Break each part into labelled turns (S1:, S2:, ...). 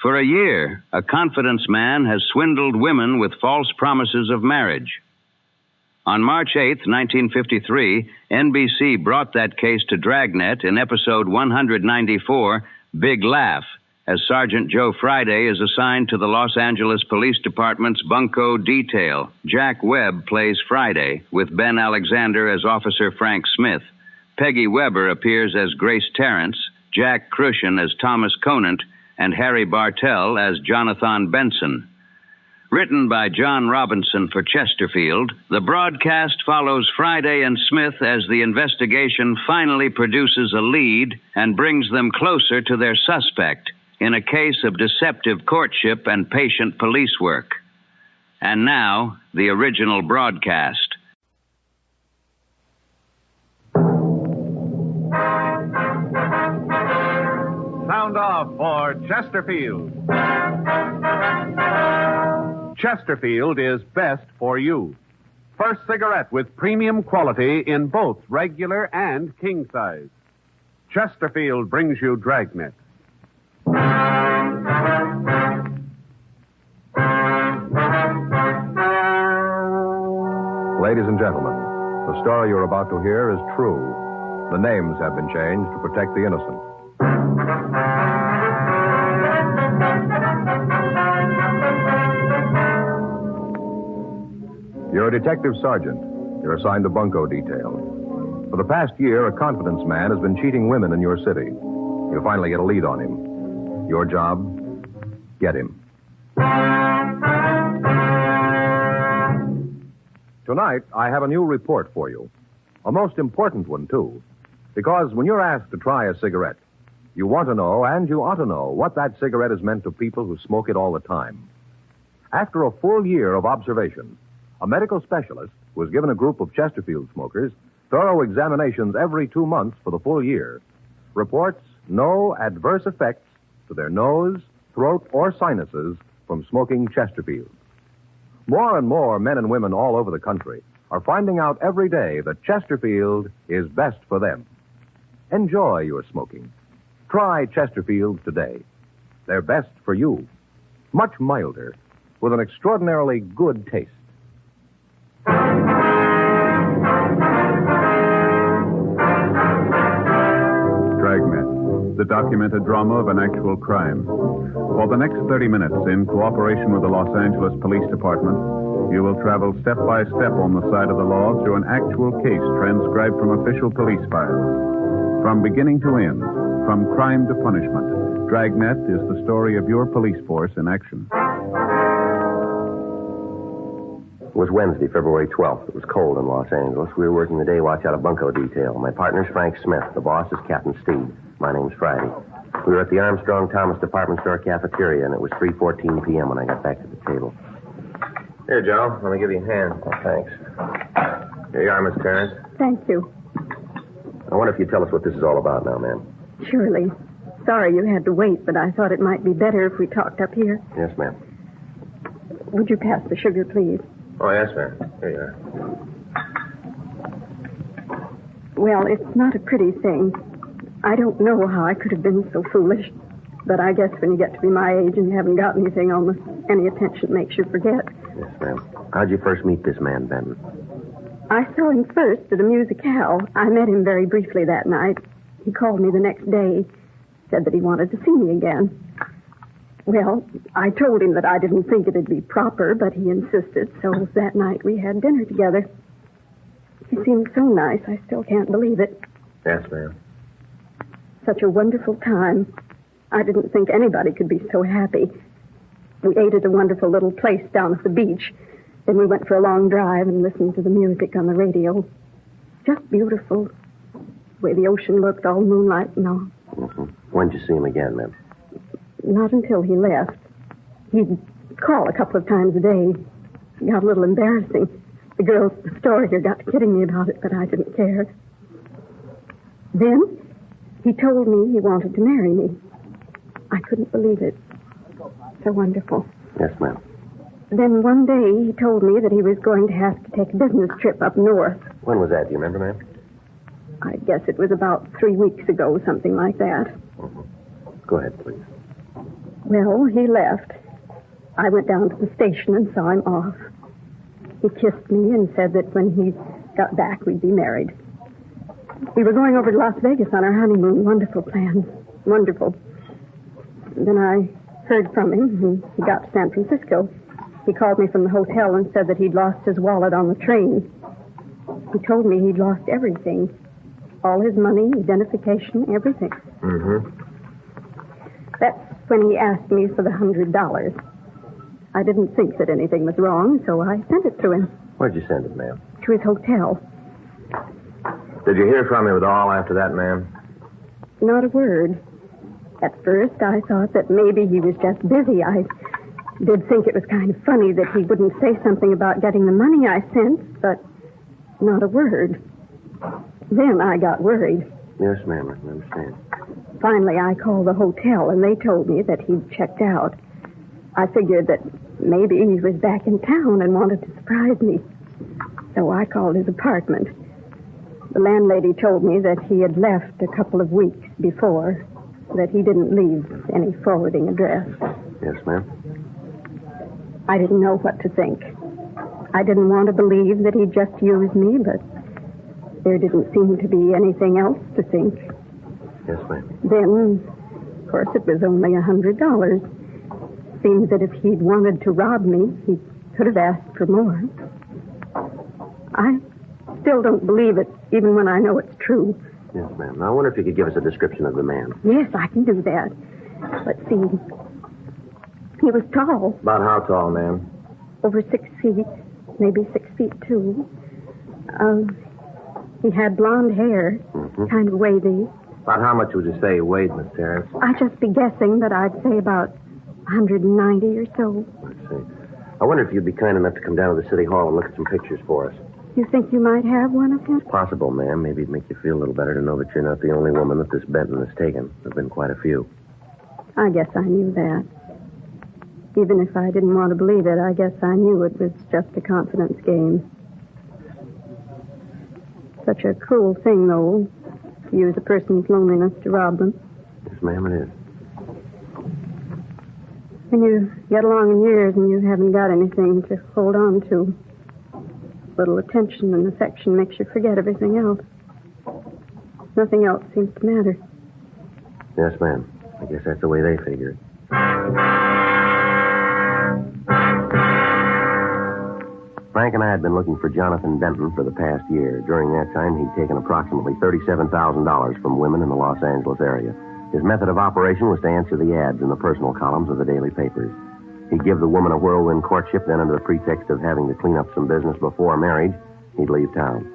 S1: For a year, a confidence man has swindled women with false promises of marriage. On March 8, 1953, NBC brought that case to Dragnet in episode 194, Big Laugh, as Sergeant Joe Friday is assigned to the Los Angeles Police Department's Bunco detail. Jack Webb plays Friday, with Ben Alexander as Officer Frank Smith. Peggy Weber appears as Grace Terrence, Jack Crucian as Thomas Conant, and Harry Bartell as Jonathan Benson. Written by John Robinson for Chesterfield, the broadcast follows Friday and Smith as the investigation finally produces a lead and brings them closer to their suspect in a case of deceptive courtship and patient police work. And now, the original broadcast.
S2: Sound off for Chesterfield. Chesterfield is best for you. First cigarette with premium quality in both regular and king size. Chesterfield brings you Dragnet.
S3: Ladies and gentlemen, the story you're about to hear is true. The names have been changed to protect the innocent. You're a detective sergeant. You're assigned to Bunco detail. For the past year, a confidence man has been cheating women in your city. You finally get a lead on him. Your job, get him. Tonight, I have a new report for you. A most important one, too. Because when you're asked to try a cigarette, you want to know, and you ought to know, what that cigarette has meant to people who smoke it all the time. After a full year of observation, a medical specialist who has given a group of Chesterfield smokers thorough examinations every 2 months for the full year reports no adverse effects to their nose, throat, or sinuses from smoking Chesterfield. More and more men and women all over the country are finding out every day that Chesterfield is best for them. Enjoy your smoking. Try Chesterfield today. They're best for you. Much milder, with an extraordinarily good taste.
S4: Dragnet, the documented drama of an actual crime. For the next 30 minutes, in cooperation with the Los Angeles Police Department, you will travel step by step on the side of the law through an actual case transcribed from official police files. From beginning to end, from crime to punishment, Dragnet is the story of your police force in action.
S5: It was Wednesday, February 12th. It was cold in Los Angeles. We were working the day watch out of Bunco detail. My partner's Frank Smith. The boss is Captain Steve. My name's Friday. We were at the Armstrong Thomas department store cafeteria, and it was 3:14 p.m. when I got back to the table. Here, Joe. Let me give you a hand. Oh, thanks. Here you are, Miss Terrence.
S6: Thank you.
S5: I wonder if you'd tell us what this is all about now, ma'am.
S6: Surely. Sorry you had to wait, but I thought it might be better if we talked up here.
S5: Yes, ma'am.
S6: Would you pass the sugar, please?
S5: Oh, yes, ma'am. Here you are.
S6: Well, it's not a pretty thing. I don't know how I could have been so foolish, but I guess when you get to be my age and you haven't got anything, almost any attention makes you forget.
S5: Yes, ma'am. How'd you first meet this man, Benton?
S6: I saw him first at a musicale. I met him very briefly that night. He called me the next day, said that he wanted to see me again. Well, I told him that I didn't think it'd be proper, but he insisted, so that night we had dinner together. He seemed so nice, I still can't believe it.
S5: Yes, ma'am.
S6: Such a wonderful time. I didn't think anybody could be so happy. We ate at a wonderful little place down at the beach. Then we went for a long drive and listened to the music on the radio. Just beautiful. The way the ocean looked, all moonlight and all.
S5: Mm-hmm. When'd you see him again, ma'am?
S6: Not until he left. He'd call a couple of times a day. It got a little embarrassing. The girls at the store here got to kidding me about it, but I didn't care. Then he told me he wanted to marry me. I couldn't believe it. So wonderful.
S5: Yes, ma'am.
S6: Then one day he told me that he was going to have to take a business trip up north.
S5: When was that? Do you remember, ma'am?
S6: I guess it was about 3 weeks ago, something like that.
S5: Mm-hmm. Go ahead, please.
S6: Well, he left. I went down to the station and saw him off. He kissed me and said that when he got back, we'd be married. We were going over to Las Vegas on our honeymoon. Wonderful plan. Wonderful. Then I heard from him, and he got to San Francisco. He called me from the hotel and said that he'd lost his wallet on the train. He told me he'd lost everything. All his money, identification, everything.
S5: Mm-hmm.
S6: That's when he asked me for the $100. I didn't think that anything was wrong, so I sent it to him.
S5: Where'd you send it, ma'am?
S6: To his hotel.
S5: Did you hear from him at all after that, ma'am?
S6: Not a word. At first, I thought that maybe he was just busy. I did think it was kind of funny that he wouldn't say something about getting the money I sent, but not a word. Then I got worried.
S5: Yes, ma'am, I understand.
S6: Finally, I called the hotel, and they told me that he'd checked out. I figured that maybe he was back in town and wanted to surprise me. So I called his apartment. The landlady told me that he had left a couple of weeks before, that he didn't leave any forwarding address.
S5: Yes, ma'am.
S6: I didn't know what to think. I didn't want to believe that he'd just used me, but there didn't seem to be anything else to think.
S5: Yes, ma'am.
S6: Then, of course, it was only $100. Seems that if he'd wanted to rob me, he could have asked for more. I still don't believe it, even when I know it's true.
S5: Yes, ma'am. Now, I wonder if you could give us a description of the man.
S6: Yes, I can do that. Let's see. He was tall.
S5: About how tall, ma'am?
S6: Over 6 feet, maybe 6 feet 2. He had blonde hair, kind of wavy.
S5: About how much would you say he weighed, Miss Terrence?
S6: I'd just be guessing, but I'd say about 190 or so.
S5: Let's see. I wonder if you'd be kind enough to come down to the city hall and look at some pictures for us.
S6: You think you might have one of him?
S5: Possible, ma'am. Maybe it'd make you feel a little better to know that you're not the only woman that this Benton has taken. There have been quite a few.
S6: I guess I knew that. Even if I didn't want to believe it, I guess I knew it was just a confidence game. Such a cruel thing, though, to use a person's loneliness to rob them.
S5: Yes, ma'am, it is.
S6: When you get along in years and you haven't got anything to hold on to, little attention and affection makes you forget everything else. Nothing else seems to matter.
S5: Yes, ma'am. I guess that's the way they figure it. Frank and I had been looking for Jonathan Benton for the past year. During that time, he'd taken approximately $37,000 from women in the Los Angeles area. His method of operation was to answer the ads in the personal columns of the daily papers. He'd give the woman a whirlwind courtship, then under the pretext of having to clean up some business before marriage, he'd leave town.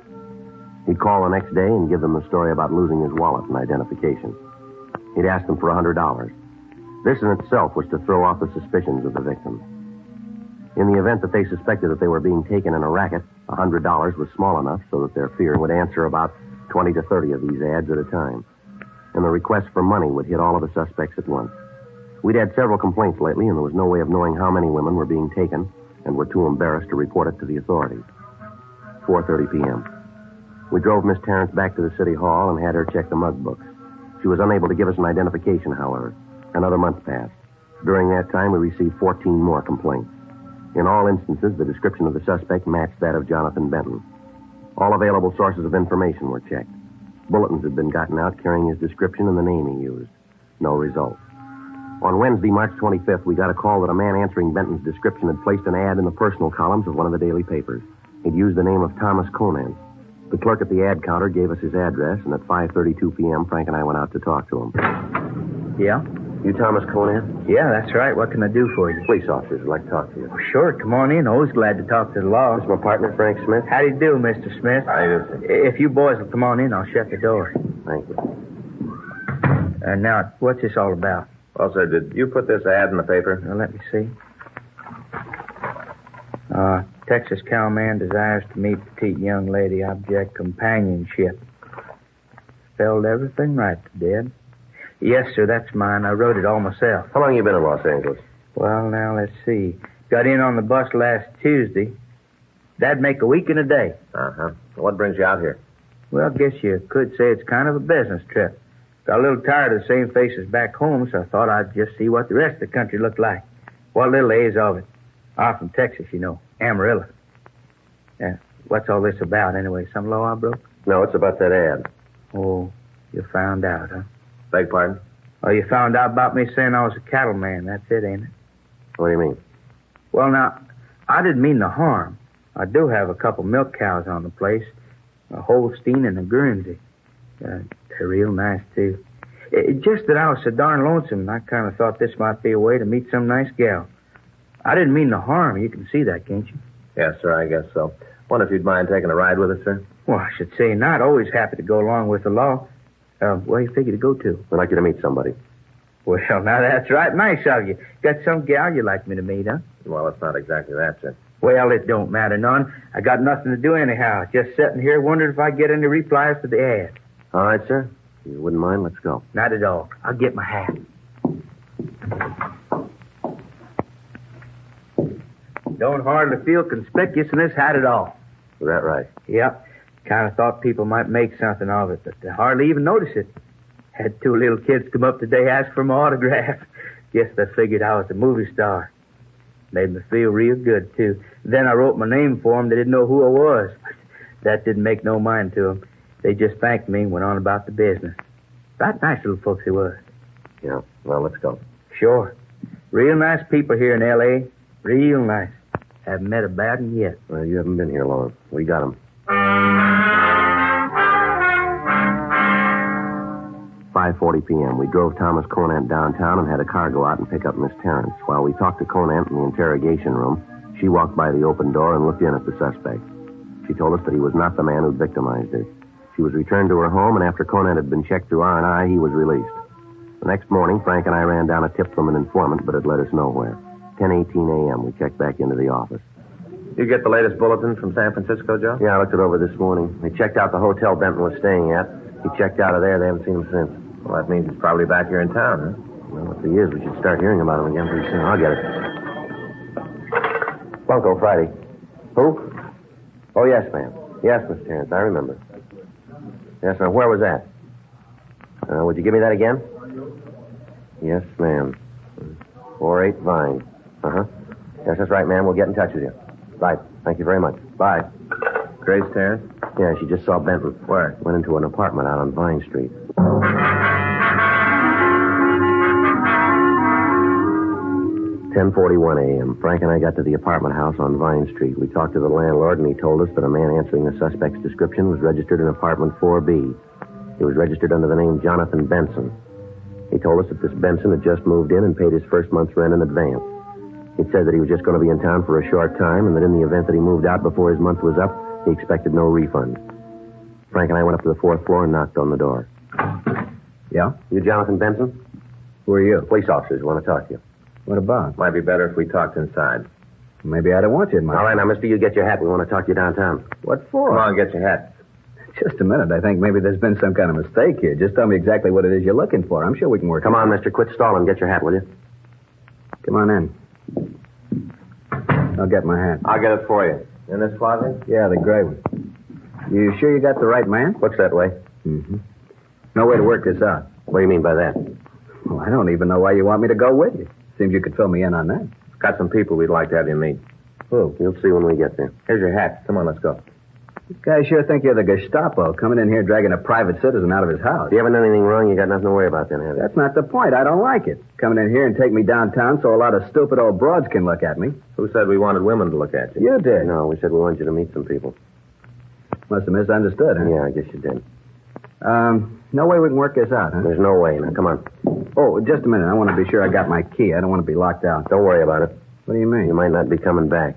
S5: He'd call the next day and give them the story about losing his wallet and identification. He'd ask them for $100. This in itself was to throw off the suspicions of the victim. In the event that they suspected that they were being taken in a racket, $100 was small enough so that their fear would answer about 20 to 30 of these ads at a time. And the request for money would hit all of the suspects at once. We'd had several complaints lately, and there was no way of knowing how many women were being taken and were too embarrassed to report it to the authorities. 4:30 p.m. We drove Miss Terrence back to the city hall and had her check the mug books. She was unable to give us an identification, however. Another month passed. During that time, we received 14 more complaints. In all instances, the description of the suspect matched that of Jonathan Benton. All available sources of information were checked. Bulletins had been gotten out carrying his description and the name he used. No result. On Wednesday, March 25th, we got a call that a man answering Benton's description had placed an ad in the personal columns of one of the daily papers. He'd used the name of Thomas Conan. The clerk at the ad counter gave us his address, and at 5:32 p.m., Frank and I went out to talk to him.
S7: Yeah?
S5: You Thomas Conan?
S7: Yeah, that's right. What can I do for you?
S5: Police officers would like to talk to you.
S7: Oh, sure, come on in. Always glad to talk to the law.
S5: This is my partner, Frank Smith.
S7: How do you do, Mr. Smith?
S5: How do you do, sir?
S7: If you boys will come on in, I'll shut the door.
S5: Thank you.
S7: Now, what's this all about?
S5: Well, sir, did you put this ad in the paper?
S7: Now, let me see. Texas cowman desires to meet petite young lady, object companionship. Spelled everything right, Dad. Yes, sir, that's mine. I wrote it all myself.
S5: How long have you been in Los Angeles?
S7: Well, now, let's see. Got in on the bus last Tuesday. That'd make a week and a day.
S5: Uh-huh. What brings you out here?
S7: Well, I guess you could say it's kind of a business trip. Got a little tired of the same faces back home, so I thought I'd just see what the rest of the country looked like. What little is of it. I'm from Texas, you know. Amarillo. Yeah. What's all this about, anyway? Some law I broke?
S5: No, it's about that ad.
S7: Oh, you found out, huh?
S5: Beg pardon?
S7: Oh, you found out about me saying I was a cattleman. That's it, ain't it?
S5: What do you mean?
S7: Well, now, I didn't mean no harm. I do have a couple milk cows on the place. A Holstein and a Guernsey. They're real nice, too. Just that I was so darn lonesome, and I kind of thought this might be a way to meet some nice gal. I didn't mean no harm. You can see that, can't you?
S5: Yes, sir, I guess so. Wonder if you'd mind taking a ride with us, sir?
S7: Well, I should say not. Always happy to go along with the law. Where you figure to go to?
S5: We'd like you to meet somebody.
S7: Well, now that's right. Nice of you. Got some gal you'd like me to meet, huh?
S5: Well, it's not exactly that, sir.
S7: Well, it don't matter none. I got nothing to do anyhow. Just sitting here wondering if I get any replies to the ad.
S5: All right, sir. If you wouldn't mind, let's go.
S7: Not at all. I'll get my hat. Don't hardly feel conspicuous in this hat at all.
S5: Is that right?
S7: Yep. Kind of thought people might make something of it, but they hardly even notice it. Had two little kids come up today, ask for my autograph. Guess they figured I was a movie star. Made me feel real good, too. Then I wrote my name for them. They didn't know who I was. That didn't make no mind to them. They just thanked me and went on about the business. About nice little folks they was.
S5: Yeah. Well, let's go.
S7: Sure. Real nice people here in L.A. Real nice. Haven't met a bad one yet.
S5: Well, you haven't been here long. We got 'em. 5:40 p.m. We drove Thomas Conant downtown and had a car go out and pick up Miss Terrence. While we talked to Conant in the interrogation room, she walked by the open door and looked in at the suspect. She told us that he was not the man who victimized her. She was returned to her home, and after Conant had been checked through R&I, he was released. The next morning, Frank and I ran down a tip from an informant, but it led us nowhere. 10:18 a.m., we checked back into the office.
S8: You get the latest bulletin from San Francisco, Joe?
S5: Yeah, I looked it over this morning. They checked out the hotel Benton was staying at. He checked out of there. They haven't seen him since.
S8: Well, that means he's probably back here in town, huh?
S5: Well, if he is, we should start hearing about him again pretty soon. I'll get it. Bunco, Friday. Who? Oh, yes, ma'am. Yes, Miss Terrence, I remember. Yes, ma'am. Where was that? Would you give me that again? Yes, ma'am. 48 Vine. Uh-huh. Yes, that's right, ma'am. We'll get in touch with you. Right. Thank you very much. Bye.
S8: Grace Terrence?
S5: Yeah, she just saw Benton.
S8: Where?
S5: Went into an apartment out on Vine Street. 10:41 a.m. Frank and I got to the apartment house on Vine Street. We talked to the landlord, and he told us that a man answering the suspect's description was registered in apartment 4B. He was registered under the name Jonathan Benson. He told us that this Benson had just moved in and paid his first month's rent in advance. He said that he was just going to be in town for a short time, and that in the event that he moved out before his month was up, he expected no refund. Frank and I went up to the fourth floor and knocked on the door.
S8: Yeah?
S5: You Jonathan Benson?
S8: Who are you?
S5: Police officers want to talk to you.
S8: What about? Might be better if we talked inside.
S2: Maybe I don't want you in my...
S5: All right, now, mister, you get your hat. We want to talk to you downtown.
S2: What for?
S8: Come on, get your hat.
S2: Just a minute. I think maybe there's been some kind of mistake here. Just tell me exactly what it is you're looking for. I'm sure we can work
S5: Come on, mister. Quit stalling. Get your hat, will you?
S2: Come on in. I'll get my hat.
S8: I'll get it for you. In this closet?
S2: Yeah, the gray one. You sure you got the right man?
S5: Looks that way.
S2: Mm-hmm. No way to work this out.
S5: What do you mean by that?
S2: Well, I don't even know why you want me to go with you. Seems you could fill me in on that.
S8: Got some people we'd like to have you meet.
S2: Who?
S5: You'll see when we get there.
S8: Here's your hat. Come on, let's go.
S2: You guys sure think you're the Gestapo, coming in here dragging a private citizen out of his house.
S5: If you haven't done anything wrong, you got nothing to worry about then, have you?
S2: That's not the point. I don't like it. Coming in here and take me downtown so a lot of stupid old broads can look at me.
S8: Who said we wanted women to look at you?
S2: You did.
S5: No, we said we wanted you to meet some people.
S2: Must have misunderstood, huh?
S5: Yeah, I guess you did.
S2: No way we can work this out, huh?
S5: There's no way. Now, come on.
S2: Oh, just a minute. I want to be sure I got my key. I don't want to be locked out.
S5: Don't worry about it.
S2: What do you mean?
S5: You might not be coming back.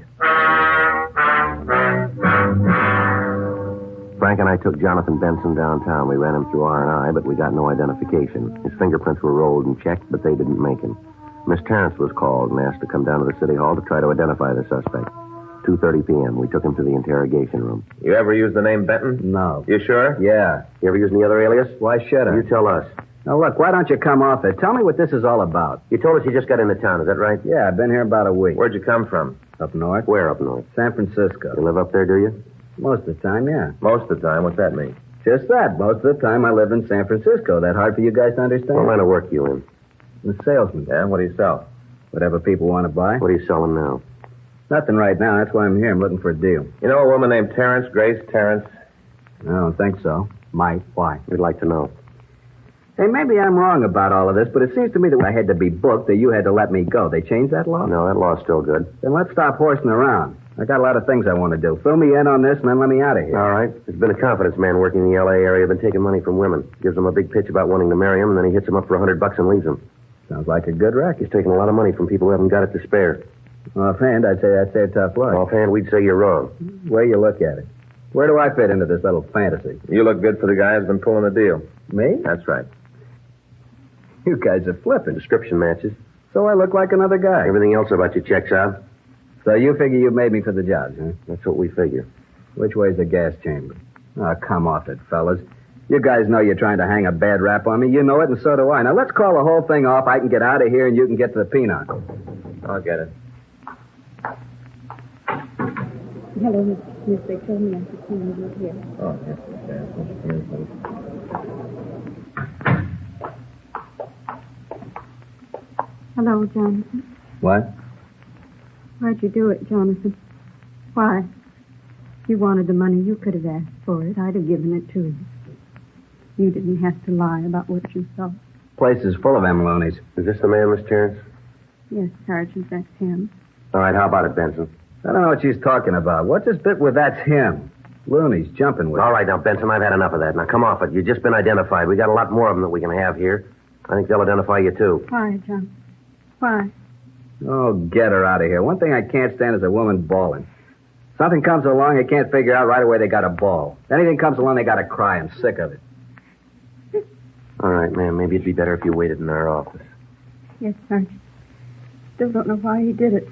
S5: Frank and I took Jonathan Benson downtown. We ran him through R&I, but we got no identification. His fingerprints were rolled and checked, but they didn't make him. Miss Terrence was called and asked to come down to the city hall to try to identify the suspect. 2:30 p.m. We took him to the interrogation room.
S8: You ever use the name Benton?
S2: No.
S8: You sure?
S2: Yeah.
S5: You ever use any other alias?
S2: Why should I?
S5: You tell us.
S2: Now, look, why don't you come off it? Tell me what this is all about.
S5: You told us you just got into town, is that right?
S2: Yeah, I've been here about a week.
S8: Where'd you come from?
S2: Up north.
S5: Where up north?
S2: San Francisco.
S5: You live up there, do you?
S2: Most of the time, yeah.
S8: Most of the time. What's that mean?
S9: Just that. Most of the time I live in San Francisco. That hard for you guys to understand?
S5: What line of work you in?
S9: I'm a salesman.
S8: Yeah, what do you sell?
S9: Whatever people want to buy.
S5: What are you selling now?
S9: Nothing right now. That's why I'm here. I'm looking for a deal.
S8: You know a woman named Grace Terrence?
S9: I don't think so. Might. Why?
S5: We'd like to know.
S9: Hey, maybe I'm wrong about all of this, but it seems to me that I had to be booked or you had to let me go. They changed that law?
S5: No, that law's still good.
S9: Then let's stop horsing around. I got a lot of things I want to do. Fill me in on this and then let me out of here.
S5: All right. There's been a confidence man working in the L.A. area, been taking money from women. Gives them a big pitch about wanting to marry him, and then he hits them up for $100 and leaves them.
S9: Sounds like a good racket.
S5: He's taking a lot of money from people who haven't got it to spare.
S9: Offhand, I'd say that's a tough luck.
S5: Offhand, we'd say you're wrong.
S9: Way you look at it. Where do I fit into this little fantasy?
S8: You look good for the guy who's been pulling the deal.
S9: Me?
S8: That's right.
S9: You guys are flipping.
S5: Description matches.
S9: So I look like another guy.
S5: Everything else about you checks out.
S9: So you figure you made me for the job, huh?
S5: That's what we figure.
S9: Which way's the gas chamber? Oh, come off it, fellas. You guys know you're trying to hang a bad rap on me. You know it, and so do I. Now, let's call the whole thing off. I can get out of here, and you can get to the peanut.
S8: I'll get it.
S6: Hello, Miss. They told me I could see you right here.
S8: Oh, yes,
S6: Hello, Jonathan.
S9: What?
S6: Why'd you do it, Jonathan? Why? If you wanted the money, you could have asked for it. I'd have given it to you. You didn't have to lie about what you saw.
S9: Place is full of them loonies.
S5: Is this the man, Miss Terrence?
S6: Yes, Sergeant, that's him.
S5: All right, how about it, Benson?
S9: I don't know what she's talking about. What's this bit with that's him? Loonies jumping with.
S5: All right, now, Benson, I've had enough of that. Now, come off it. You've just been identified. We got a lot more of them that we can have here. I think they'll identify you, too.
S6: Why, John? Why?
S9: Oh, get her out of here. One thing I can't stand is a woman bawling. Something comes along, they can't figure out right away they got to bawl. Anything comes along, they got to cry. I'm sick of it.
S5: All right, ma'am. Maybe it'd be better if you waited in our office.
S6: Yes, Sergeant. Still don't know why he did it.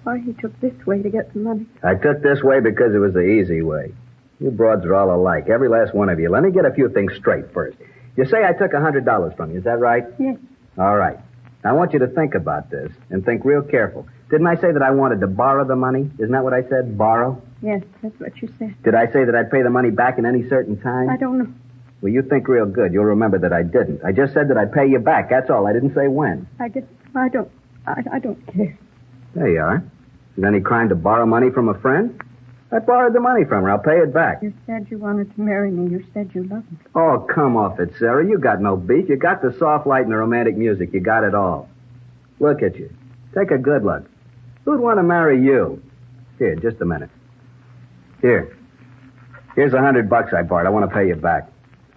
S6: Why he took this way to get the money.
S9: I took this way because it was the easy way. You broads are all alike, every last one of you. Let me get a few things straight first. You say I took $100 from you, is that right?
S6: Yes.
S9: All right. Now, I want you to think about this and think real careful. Didn't I say that I wanted to borrow the money? Isn't that what I said, borrow?
S6: Yes, that's what you said.
S9: Did I say that I'd pay the money back in any certain time?
S6: I don't know.
S9: Well, you think real good. You'll remember that I didn't. I just said that I'd pay you back. That's all. I didn't say when.
S6: I don't care.
S9: There you are. Is it any crime to borrow money from a friend? I borrowed the money from her. I'll pay it back.
S6: You said you wanted to marry me. You said you loved me.
S9: Oh, come off it, Sarah. You got no beef. You got the soft light and the romantic music. You got it all. Look at you. Take a good look. Who'd want to marry you? Here, just a minute. Here. Here's $100 I borrowed. I want to pay you back.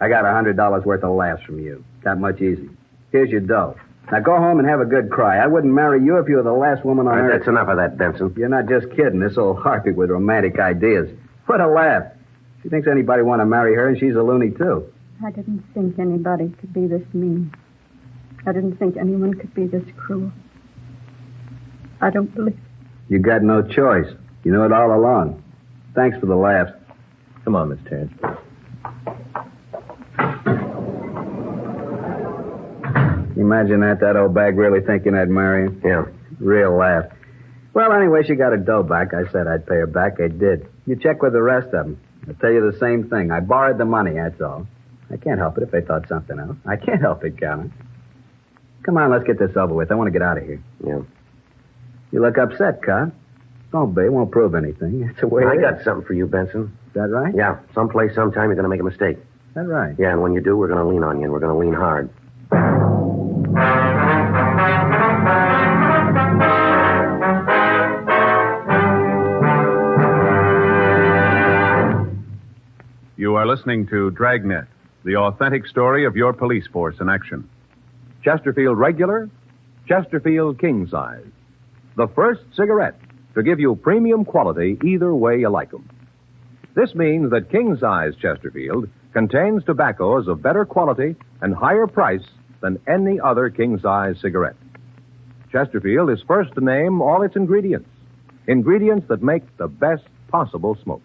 S9: I got $100 worth of laughs from you. That much easy. Here's your dough. Now go home and have a good cry. I wouldn't marry you if you were the last woman on earth.
S5: That's enough of that, Benson.
S9: You're not just kidding. This old harpy with romantic ideas. What a laugh. She thinks anybody want to marry her, and she's a loony, too.
S6: I didn't think anybody could be this mean. I didn't think anyone could be this cruel. I don't believe.
S9: You got no choice. You knew it all along. Thanks for the laughs.
S8: Come on, Miss Terrence.
S9: Imagine that old bag really thinking I'd marry him.
S5: Yeah.
S9: Real laugh. Well, anyway, she got her dough back. I said I'd pay her back. I did. You check with the rest of them. I'll tell you the same thing. I borrowed the money, that's all. I can't help it if they thought something else. I can't help it, Calvin. Come on, let's get this over with. I want to get out of here.
S5: Yeah.
S9: You look upset, Con. Don't be. It won't prove anything. That's the way it
S5: I
S9: is.
S5: got something for you, Benson.
S9: Is that right?
S5: Yeah. Someplace, sometime, you're going to make a mistake.
S9: Is that right?
S5: Yeah, and when you do, we're going to lean on you, and we're going to lean hard.
S4: You are listening to Dragnet, the authentic story of your police force in action.
S3: Chesterfield Regular, Chesterfield King Size. The first cigarette to give you premium quality either way you like 'em. This means that King Size Chesterfield contains tobaccos of better quality and higher price than any other King Size cigarette. Chesterfield is first to name all its ingredients that make the best possible smoke.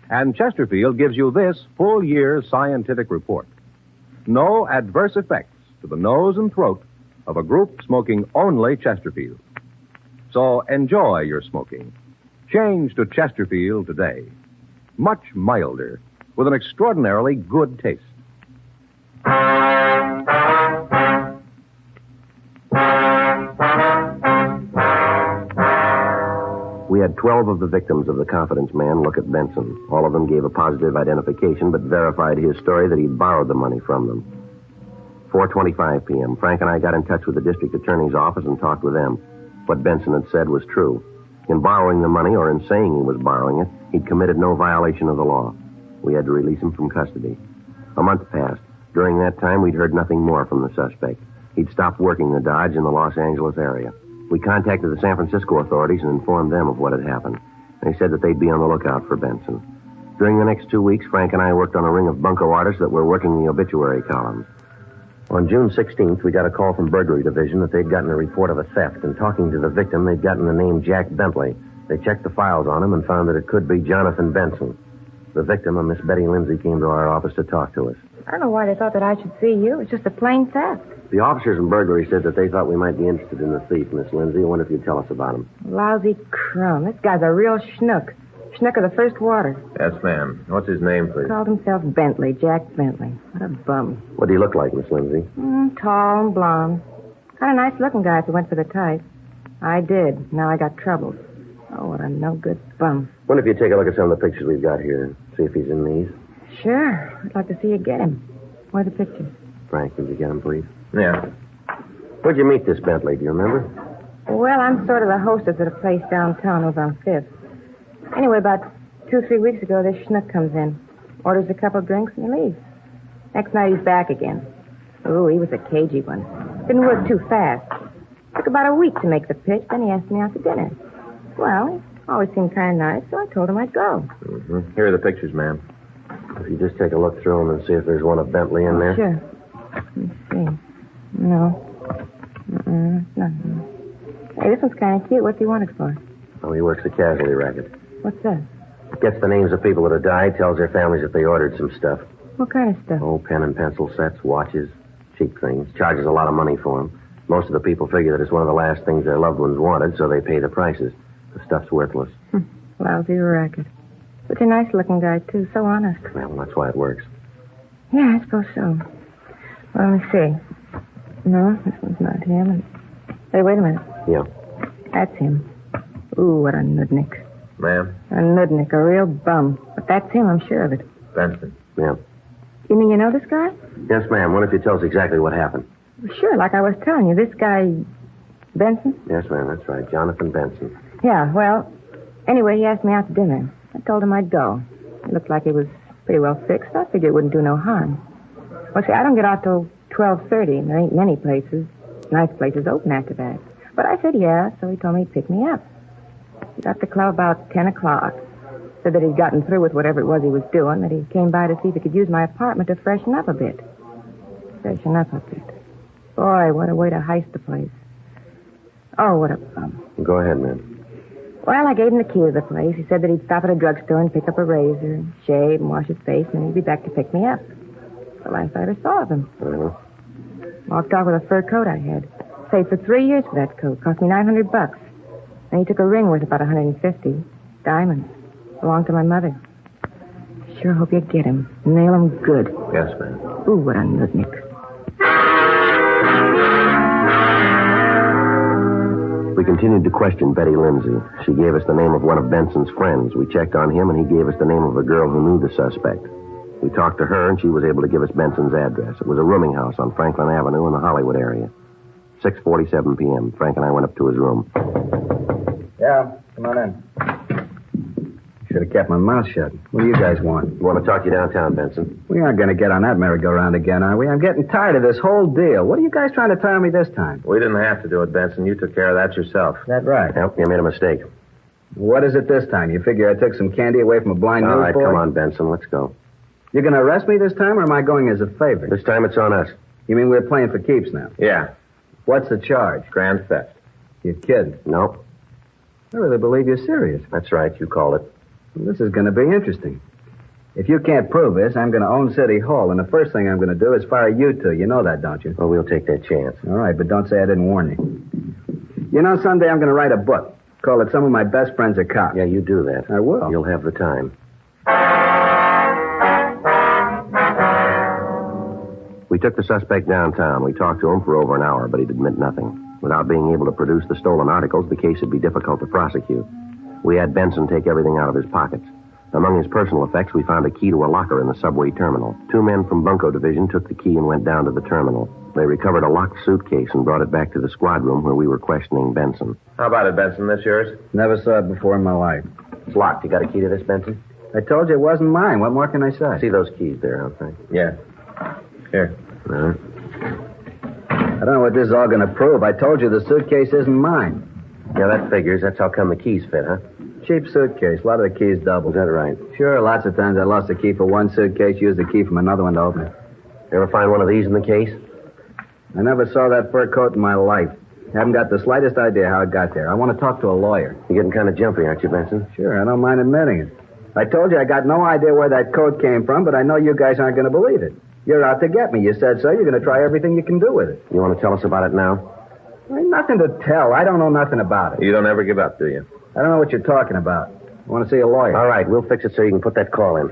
S3: And Chesterfield gives you this full year's scientific report. No adverse effects to the nose and throat of a group smoking only Chesterfield. So enjoy your smoking. Change to Chesterfield today. Much milder, with an extraordinarily good taste.
S5: We had 12 of the victims of the confidence man look at Benson. All of them gave a positive identification, but verified his story that he'd borrowed the money from them. 4:25 p.m., Frank and I got in touch with the district attorney's office and talked with them. What Benson had said was true. In borrowing the money, or in saying he was borrowing it, he'd committed no violation of the law. We had to release him from custody. A month passed. During that time, we'd heard nothing more from the suspect. He'd stopped working the Dodge in the Los Angeles area. We contacted the San Francisco authorities and informed them of what had happened. They said that they'd be on the lookout for Benson. During the next 2 weeks, Frank and I worked on a ring of Bunco artists that were working the obituary columns. On June 16th, we got a call from Burglary Division that they'd gotten a report of a theft, and talking to the victim, they'd gotten the name Jack Bentley. They checked the files on him and found that it could be Jonathan Benson. The victim, a Miss Betty Lindsay, came to our office to talk to us.
S10: I don't know why they thought that I should see you. It's just a plain theft.
S5: The officers in burglary said that they thought we might be interested in the thief, Miss Lindsay. I wonder if you'd tell us about him.
S10: Lousy crumb. This guy's a real schnook. Schnook of the first water.
S8: Yes, ma'am. What's his name, please?
S10: Called himself Bentley, Jack Bentley. What a bum.
S5: What do you look like, Miss Lindsay?
S10: Tall and blonde. Kind of nice-looking guy if you went for the type. I did. Now I got troubles. Oh, what a no-good bum.
S5: Wonder if you'd take a look at some of the pictures we've got here and see if he's in these.
S10: Sure. I'd like to see you get him. Where are the pictures?
S5: Frank, would you get him, please?
S8: Yeah.
S5: Where'd you meet this Bentley? Do you remember?
S10: Well, I'm sort of the hostess at a place downtown over on 5th. Anyway, about 2-3 weeks ago, this schnook comes in, orders a couple drinks, and he leaves. Next night, he's back again. Ooh, he was a cagey one. Didn't work too fast. Took about a week to make the pitch, then he asked me out to dinner. Well, he always seemed kind of nice, so I told him I'd go.
S8: Mm-hmm. Here are the pictures, ma'am.
S5: If you just take a look through them and see if there's one of Bentley in there.
S10: Sure. Let me see. No. Nothing. Hey, this one's kind of cute. What's he wanted for?
S5: Oh, he works a casualty racket.
S10: What's that?
S5: Gets the names of people that have died, tells their families if they ordered some stuff.
S10: What kind of stuff?
S5: Oh, pen and pencil sets, watches, cheap things. Charges a lot of money for them. Most of the people figure that it's one of the last things their loved ones wanted, so they pay the prices. The stuff's worthless.
S10: Lousy racket. Such a nice-looking guy, too. So honest.
S5: Well, that's why it works.
S10: Yeah, I suppose so. Well, let me see. No, this one's not him. Hey, wait a minute.
S5: Yeah.
S10: That's him. Ooh, what a nudnik.
S8: Ma'am?
S10: A nudnik, a real bum. But that's him, I'm sure of it.
S8: Benson.
S5: Yeah.
S10: You mean you know this guy?
S5: Yes, ma'am. Wonder if you tell us exactly what happened.
S10: Well, sure, like I was telling you. This guy, Benson?
S5: Yes, ma'am, that's right. Jonathan Benson.
S10: Yeah, well, anyway, he asked me out to dinner. I told him I'd go. It looked like he was pretty well fixed. I figured it wouldn't do no harm. Well, see, I don't get out till 12:30, and there ain't many nice places open after that. But I said yeah, so he told me he'd pick me up. He got to the club about 10 o'clock. Said that he'd gotten through with whatever it was he was doing, that he came by to see if he could use my apartment to freshen up a bit. Freshen up a bit. Boy, what a way to heist the place. Oh, what a bum.
S5: Go ahead, ma'am.
S10: Well, I gave him the key to the place. He said that he'd stop at a drugstore and pick up a razor, shave, and wash his face, and he'd be back to pick me up. The last I ever saw of him. Walked off with a fur coat I had. Saved for 3 years for that coat. Cost me $900. And he took a ring worth about $150. Diamonds. Belonged to my mother. Sure hope you get him. Nail him good.
S5: Yes, ma'am.
S10: Ooh, what a nutnik.
S5: We continued to question Betty Lindsay. She gave us the name of one of Benson's friends. We checked on him, and he gave us the name of a girl who knew the suspect. We talked to her, and she was able to give us Benson's address. It was a rooming house on Franklin Avenue in the Hollywood area. 6:47 p.m. Frank and I went up to his room.
S9: Yeah, come on in. Should have kept my mouth shut. What do you guys want?
S5: We want to talk to you downtown, Benson.
S9: We aren't going to get on that merry-go-round again, are we? I'm getting tired of this whole deal. What are you guys trying to tire me this time?
S8: We didn't have to do it, Benson. You took care of that yourself.
S9: Is that right?
S5: Yep, you made a mistake.
S9: What is it this time? You figure I took some candy away from a blind
S5: All right,
S9: newsboy?
S5: come on, Benson. Let's go.
S9: You're going to arrest me this time, or am I going as a favor?
S5: This time it's on us.
S9: You mean we're playing for keeps now?
S8: Yeah.
S9: What's the charge?
S8: Grand theft.
S9: You're kidding.
S5: Nope.
S9: I really believe you're serious.
S5: That's right. You called it.
S9: Well, this is going to be interesting. If you can't prove this, I'm going to own City Hall, and the first thing I'm going to do is fire you two. You know that, don't you?
S5: Well, we'll take that chance.
S9: All right, but don't say I didn't warn you. You know, someday I'm going to write a book. Call it Some of My Best Friends Are Cops.
S5: Yeah, you do that.
S9: I will.
S5: You'll have the time. We took the suspect downtown. We talked to him for over an hour, but he'd admit nothing. Without being able to produce the stolen articles, the case would be difficult to prosecute. We had Benson take everything out of his pockets. Among his personal effects, we found a key to a locker in the subway terminal. 2 men from Bunco Division took the key and went down to the terminal. They recovered a locked suitcase and brought it back to the squad room where we were questioning Benson.
S8: How about it, Benson? This yours?
S9: Never saw it before in my life.
S5: It's locked. You got a key to this, Benson?
S9: I told you it wasn't mine. What more can I say?
S5: See those keys there, huh, Frank?
S8: Yeah. Here.
S5: All right.
S9: I don't know what this is all going to prove. I told you the suitcase isn't mine.
S5: Yeah, that figures. That's how come the keys fit, huh?
S9: Cheap suitcase. A lot of the keys doubled.
S5: Is that right?
S9: Sure, lots of times I lost a key for one suitcase, used the key from another one to open it.
S5: You ever find one of these in the case?
S9: I never saw that fur coat in my life. Haven't got the slightest idea how it got there. I want to talk to a lawyer.
S5: You're getting kind of jumpy, aren't you, Benson?
S9: Sure, I don't mind admitting it. I told you I got no idea where that coat came from, but I know you guys aren't going to believe it. You're out to get me. You said so. You're going to try everything you can do with it.
S5: You want to tell us about it now?
S9: There ain't nothing to tell. I don't know nothing about it.
S8: You don't ever give up, do you?
S9: I don't know what you're talking about. I want to see a lawyer.
S5: All right, we'll fix it so you can put that call in.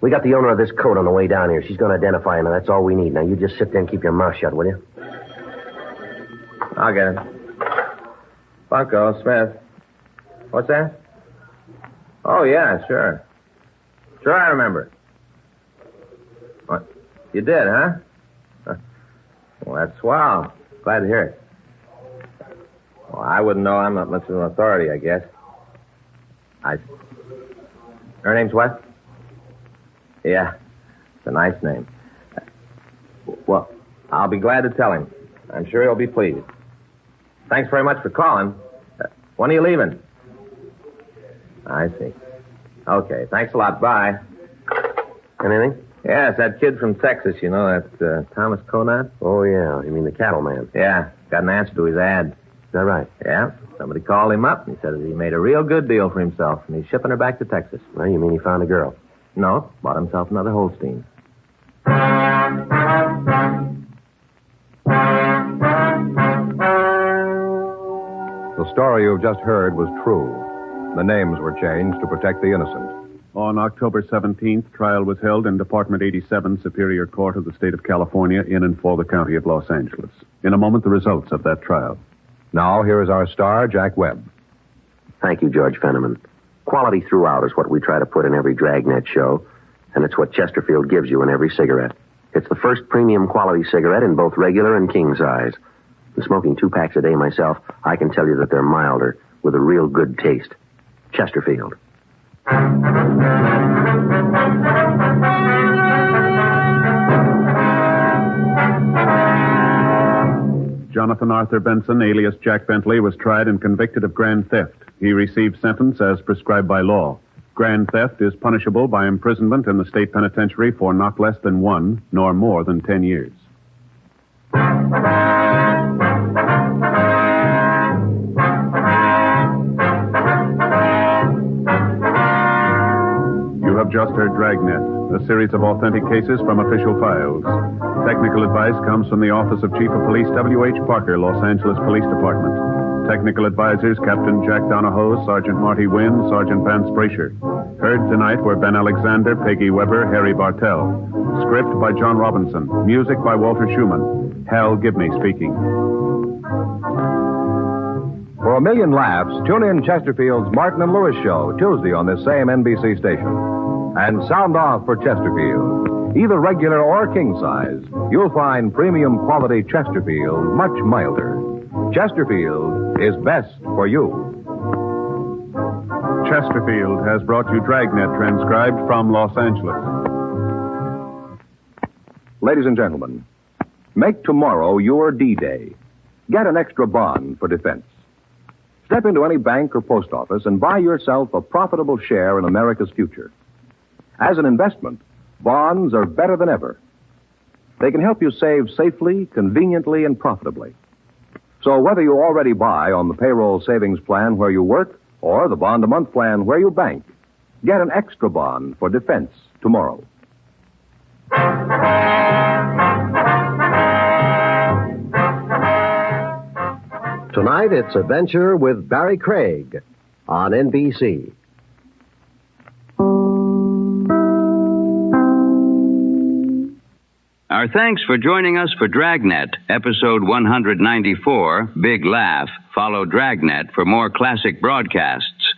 S5: We got the owner of this coat on the way down here. She's going to identify him, and that's all we need. Now, you just sit there and keep your mouth shut, will you?
S8: I'll get it. Bunco, Smith. What's that? Oh, yeah, sure. Sure, I remember. What? You did, huh? Well, that's swell. Glad to hear it. Well, I wouldn't know. I'm not much of an authority, I guess. Her name's what? Yeah, it's a nice name. Well, I'll be glad to tell him. I'm sure he'll be pleased. Thanks very much for calling. When are you leaving? I see. Okay, thanks a lot. Bye.
S5: Anything?
S8: Yeah, it's that kid from Texas, you know, that Thomas Conant.
S5: Oh, yeah. You mean the cattleman?
S8: Yeah, got an answer to his ad.
S5: Is that right?
S8: Yeah, somebody called him up and he said that he made a real good deal for himself, and he's shipping her back to Texas.
S5: Well, you mean he found a girl?
S8: No, bought himself another Holstein.
S3: The story you've just heard was true. The names were changed to protect the innocent.
S4: On October 17th, trial was held in Department 87, Superior Court of the State of California, in and for the County of Los Angeles. In a moment, the results of that trial.
S3: Now, here is our star, Jack Webb.
S5: Thank you, George Fenneman. Quality throughout is what we try to put in every Dragnet show, and it's what Chesterfield gives you in every cigarette. It's the first premium quality cigarette in both regular and king size. And smoking 2 packs a day myself, I can tell you that they're milder, with a real good taste. Chesterfield.
S4: Jonathan Arthur Benson, alias Jack Bentley, was tried and convicted of grand theft. He received sentence as prescribed by law. Grand theft is punishable by imprisonment in the state penitentiary for not less than 1, nor more than 10 years. You have just heard Dragnet, a series of authentic cases from official files. Technical advice comes from the Office of Chief of Police W.H. Parker, Los Angeles Police Department. Technical advisors, Captain Jack Donahoe, Sergeant Marty Wynn, Sergeant Vance Brasher. Heard tonight were Ben Alexander, Peggy Weber, Harry Bartell. Script by John Robinson. Music by Walter Schumann. Hal Gibney speaking.
S3: For a million laughs, tune in Chesterfield's Martin and Lewis show, Tuesday on this same NBC station. And sound off for Chesterfield. Either regular or king size, you'll find premium quality Chesterfield much milder. Chesterfield is best for you.
S4: Chesterfield has brought you Dragnet, transcribed from Los Angeles.
S3: Ladies and gentlemen, make tomorrow your D-Day. Get an extra bond for defense. Step into any bank or post office and buy yourself a profitable share in America's future. As an investment, bonds are better than ever. They can help you save safely, conveniently, and profitably. So whether you already buy on the payroll savings plan where you work or the bond-a-month plan where you bank, get an extra bond for defense tomorrow.
S11: Tonight, it's Adventure with Barry Craig on NBC.
S1: Our thanks for joining us for Dragnet, episode 194, Big Laugh. Follow Dragnet for more classic broadcasts.